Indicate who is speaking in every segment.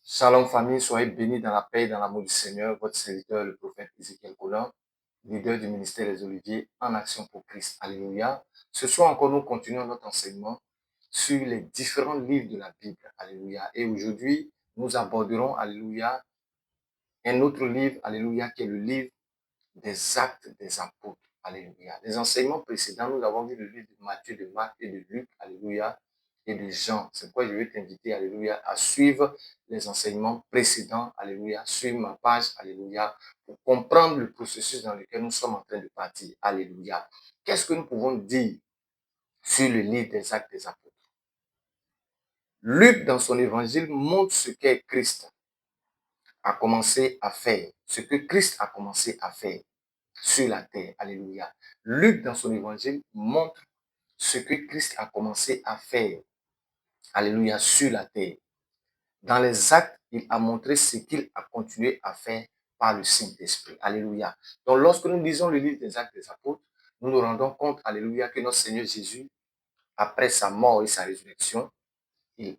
Speaker 1: Shalom famille, soyez bénis dans la paix et dans l'amour du Seigneur. Votre serviteur, le prophète Ézéchiel Collin, leader du ministère des Oliviers en action pour Christ. Alléluia. Ce soir encore, nous continuons notre enseignement sur les différents livres de la Bible. Alléluia. Et aujourd'hui, nous aborderons, alléluia, un autre livre, alléluia, qui est le livre des Actes des Apôtres. Alléluia. Les enseignements précédents, nous avons vu le livre de Matthieu, de Marc et de Luc. Alléluia. Et de Jean. C'est pourquoi je vais t'inviter, alléluia, à suivre les enseignements précédents, alléluia, suivre ma page, alléluia, pour comprendre le processus dans lequel nous sommes en train de partir. Alléluia. Qu'est-ce que nous pouvons dire sur le livre des Actes des Apôtres? Luc, dans son évangile, montre ce qu'est Christ a commencé à faire, ce que Christ a commencé à faire sur la terre. Alléluia. Luc, dans son évangile, montre ce que Christ a commencé à faire. Alléluia, sur la terre. Dans les actes, il a montré ce qu'il a continué à faire par le Saint-Esprit. Alléluia. Donc, lorsque nous lisons le livre des Actes des Apôtres, nous nous rendons compte, alléluia, que notre Seigneur Jésus, après sa mort et sa résurrection, il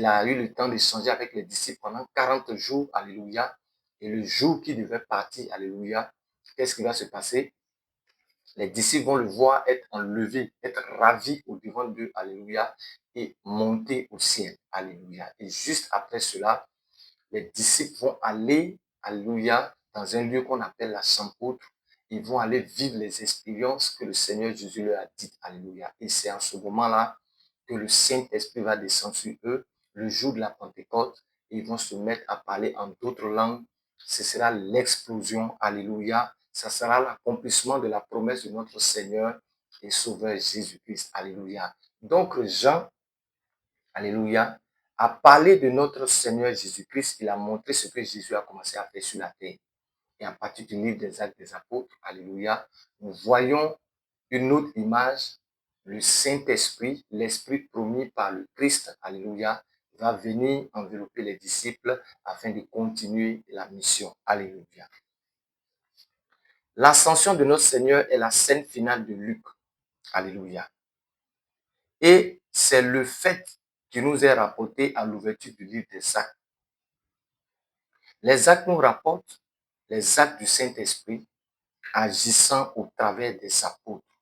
Speaker 1: a eu le temps d'échanger avec les disciples pendant 40 jours, alléluia. Et le jour qui devait partir, alléluia, qu'est-ce qui va se passer? Les disciples vont le voir être enlevé, être ravi au devant d'eux, alléluia, et monter au ciel, alléluia. Et juste après cela, les disciples vont aller, alléluia, dans un lieu qu'on appelle la chambre haute. Ils vont aller vivre les expériences que le Seigneur Jésus leur a dites, alléluia. Et c'est en ce moment-là que le Saint-Esprit va descendre sur eux, le jour de la Pentecôte. Ils vont se mettre à parler en d'autres langues. Ce sera l'explosion, alléluia. Ça sera l'accomplissement de la promesse de notre Seigneur et Sauveur Jésus-Christ, alléluia. Donc Jean, alléluia, a parlé de notre Seigneur Jésus-Christ. Il a montré ce que Jésus a commencé à faire sur la terre. Et à partir du livre des Actes des Apôtres, alléluia, nous voyons une autre image, le Saint-Esprit, l'Esprit promis par le Christ, alléluia, va venir envelopper les disciples afin de continuer la mission. Alléluia. L'ascension de notre Seigneur est la scène finale de Luc. Alléluia. Et c'est le fait qui nous est rapporté à l'ouverture du livre des Actes. Les actes nous rapportent les actes du Saint-Esprit agissant au travers des apôtres.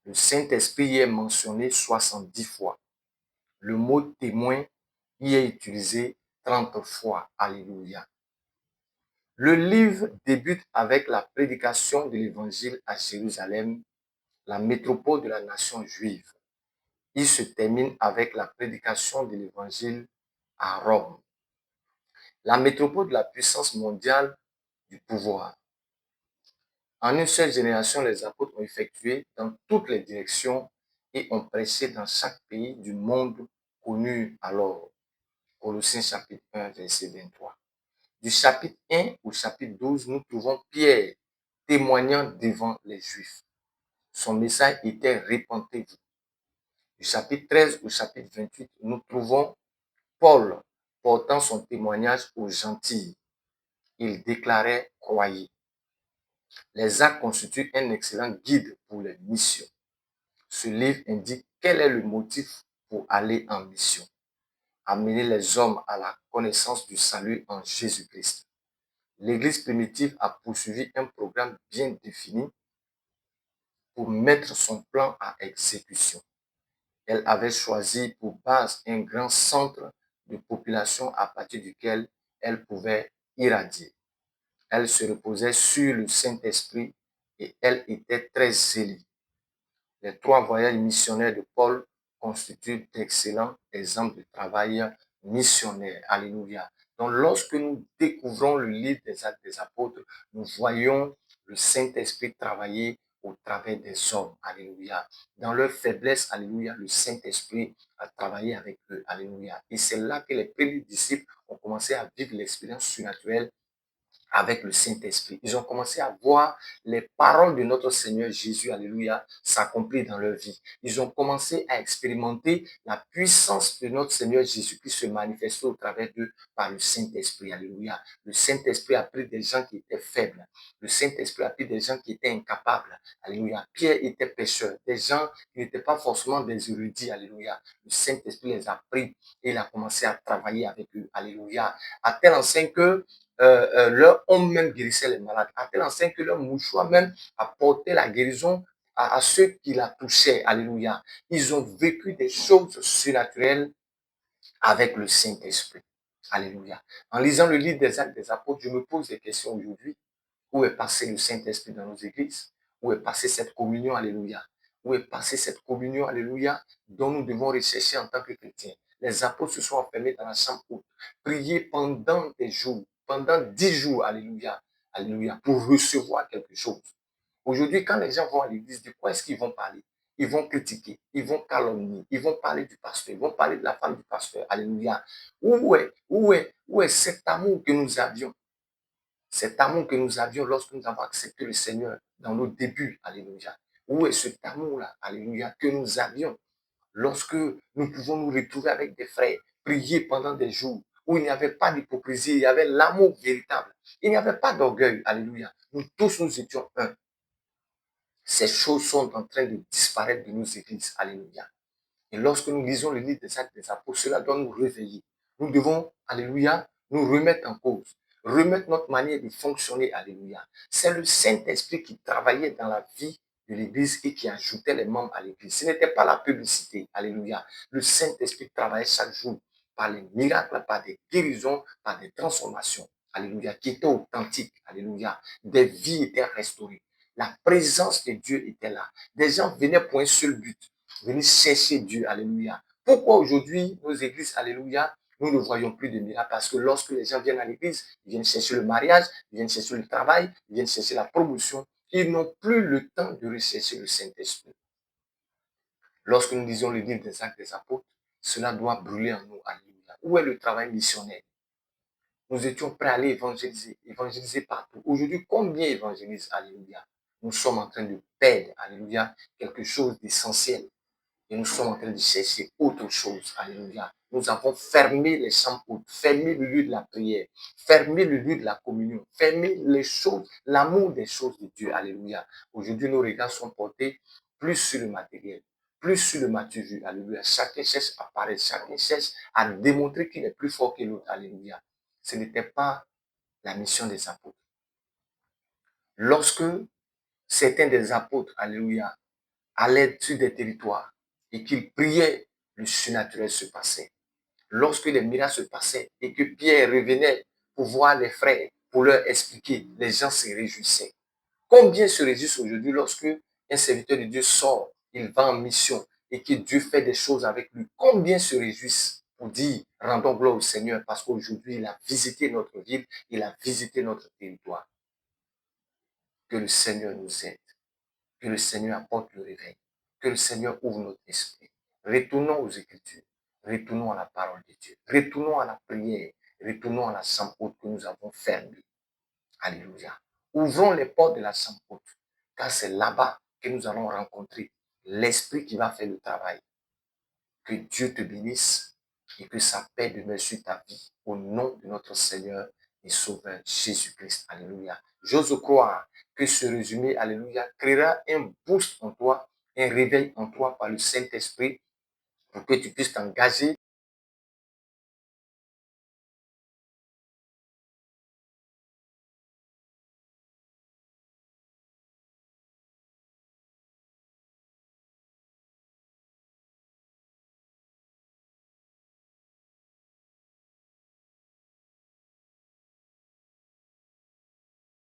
Speaker 1: Le Saint-Esprit y est mentionné 70 fois. Le mot témoin y est utilisé 30 fois. Alléluia. Le livre débute avec la prédication de l'évangile à Jérusalem, la métropole de la nation juive. Il se termine avec la prédication de l'évangile à Rome, la métropole de la puissance mondiale du pouvoir. En une seule génération, les apôtres ont effectué dans toutes les directions et ont prêché dans chaque pays du monde connu alors. Colossiens chapitre 1, verset 23. Du chapitre 1 au chapitre 12, nous trouvons Pierre témoignant devant les Juifs. Son message était repentez-vous. Du chapitre 13 au chapitre 28, nous trouvons Paul portant son témoignage aux gentils. Il déclarait croyez. Les actes constituent un excellent guide pour les missions. Ce livre indique quel est le motif pour aller en mission. Amener les hommes à la connaissance du salut en Jésus-Christ. L'Église primitive a poursuivi un programme bien défini pour mettre son plan à exécution. Elle avait choisi pour base un grand centre de population à partir duquel elle pouvait irradier. Elle se reposait sur le Saint-Esprit et elle était très zélée. Les 3 voyages missionnaires de Paul constituent d'excellents exemples de travail missionnaire. Alléluia. Donc, lorsque nous découvrons le livre des Actes des Apôtres, nous voyons le Saint-Esprit travailler au travers des hommes. Alléluia. Dans leur faiblesse, alléluia, le Saint-Esprit a travaillé avec eux. Alléluia. Et c'est là que les premiers disciples ont commencé à vivre l'expérience surnaturelle avec le Saint-Esprit. Ils ont commencé à voir les paroles de notre Seigneur Jésus, alléluia, s'accomplir dans leur vie. Ils ont commencé à expérimenter la puissance de notre Seigneur Jésus qui se manifestait au travers d'eux par le Saint-Esprit, alléluia. Le Saint-Esprit a pris des gens qui étaient faibles. Le Saint-Esprit a pris des gens qui étaient incapables, alléluia. Pierre était pécheur, des gens qui n'étaient pas forcément des érudits, alléluia. Le Saint-Esprit les a pris et il a commencé à travailler avec eux, alléluia. À tel enseigne que leur homme même guérissait les malades, à tel enseigne que leur mouchoir même apportait la guérison à ceux qui la touchaient. Alléluia. Ils ont vécu des choses surnaturelles avec le Saint-Esprit. Alléluia. En lisant le livre des Actes des Apôtres, je me pose des questions aujourd'hui. Où est passé le Saint-Esprit dans nos églises? Où est passée cette communion? Alléluia. Où est passée cette communion? Alléluia. Dont nous devons rechercher en tant que chrétiens. Les apôtres se sont enfermés dans la chambre haute, priés pendant des jours, pendant 10 jours, alléluia, alléluia, pour recevoir quelque chose. Aujourd'hui, quand les gens vont à l'église, de quoi est-ce qu'ils vont parler? Ils vont critiquer, ils vont calomnier, ils vont parler du pasteur, ils vont parler de la femme du pasteur, alléluia. Où est cet amour que nous avions? Cet amour que nous avions lorsque nous avons accepté le Seigneur dans nos débuts, alléluia. Où est cet amour-là, alléluia, que nous avions lorsque nous pouvons nous retrouver avec des frères, prier pendant des jours, où il n'y avait pas d'hypocrisie, il y avait l'amour véritable. Il n'y avait pas d'orgueil, alléluia. Nous tous, nous étions un. Ces choses sont en train de disparaître de nos églises, alléluia. Et lorsque nous lisons le livre des Actes des Apôtres, cela doit nous réveiller. Nous devons, alléluia, nous remettre en cause, remettre notre manière de fonctionner, alléluia. C'est le Saint-Esprit qui travaillait dans la vie de l'Église et qui ajoutait les membres à l'Église. Ce n'était pas la publicité, alléluia. Le Saint-Esprit travaillait chaque jour par les miracles, par des guérisons, par des transformations, alléluia, qui étaient authentiques, alléluia. Des vies étaient restaurées. La présence de Dieu était là. Des gens venaient pour un seul but, venir chercher Dieu, alléluia. Pourquoi aujourd'hui, nos églises, alléluia, nous ne voyons plus de miracles? Parce que lorsque les gens viennent à l'église, ils viennent chercher le mariage, ils viennent chercher le travail, ils viennent chercher la promotion. Ils n'ont plus le temps de rechercher le Saint-Esprit. Lorsque nous lisons le livre des Actes des Apôtres, cela doit brûler en nous, alléluia. Où est le travail missionnaire? Nous étions prêts à aller évangéliser, évangéliser partout. Aujourd'hui, combien évangélisent, alléluia? Nous sommes en train de perdre, alléluia, quelque chose d'essentiel. Et nous sommes en train de chercher autre chose. Alléluia. Nous avons fermé les chambres hautes, fermé le lieu de la prière, fermé le lieu de la communion, fermé les choses, l'amour des choses de Dieu. Alléluia. Aujourd'hui, nos regards sont portés plus sur le matériel, plus sur le maturité. Alléluia. Chacun cherche à paraître, chacun cherche à démontrer qu'il est plus fort que l'autre. Alléluia. Ce n'était pas la mission des apôtres. Lorsque certains des apôtres, alléluia, allaient sur des territoires et qu'ils priaient, le surnaturel se passait. Lorsque les miracles se passaient et que Pierre revenait pour voir les frères, pour leur expliquer, les gens se réjouissaient. Combien se réjouissent aujourd'hui lorsque un serviteur de Dieu sort, il va en mission et que Dieu fait des choses avec lui? Combien se réjouissent pour dire rendons gloire au Seigneur parce qu'aujourd'hui il a visité notre ville, il a visité notre territoire. Que le Seigneur nous aide. Que le Seigneur apporte le réveil. Que le Seigneur ouvre notre esprit. Retournons aux Écritures. Retournons à la parole de Dieu. Retournons à la prière. Retournons à la chambre haute que nous avons fermée. Alléluia. Ouvrons les portes de la chambre haute. Car c'est là-bas que nous allons rencontrer l'Esprit qui va faire le travail. Que Dieu te bénisse et que sa paix demeure sur ta vie. Au nom de notre Seigneur et Sauveur Jésus-Christ. Alléluia. J'ose croire que ce résumé, alléluia, créera un boost en toi, un réveil en toi par le Saint-Esprit pour que tu puisses t'engager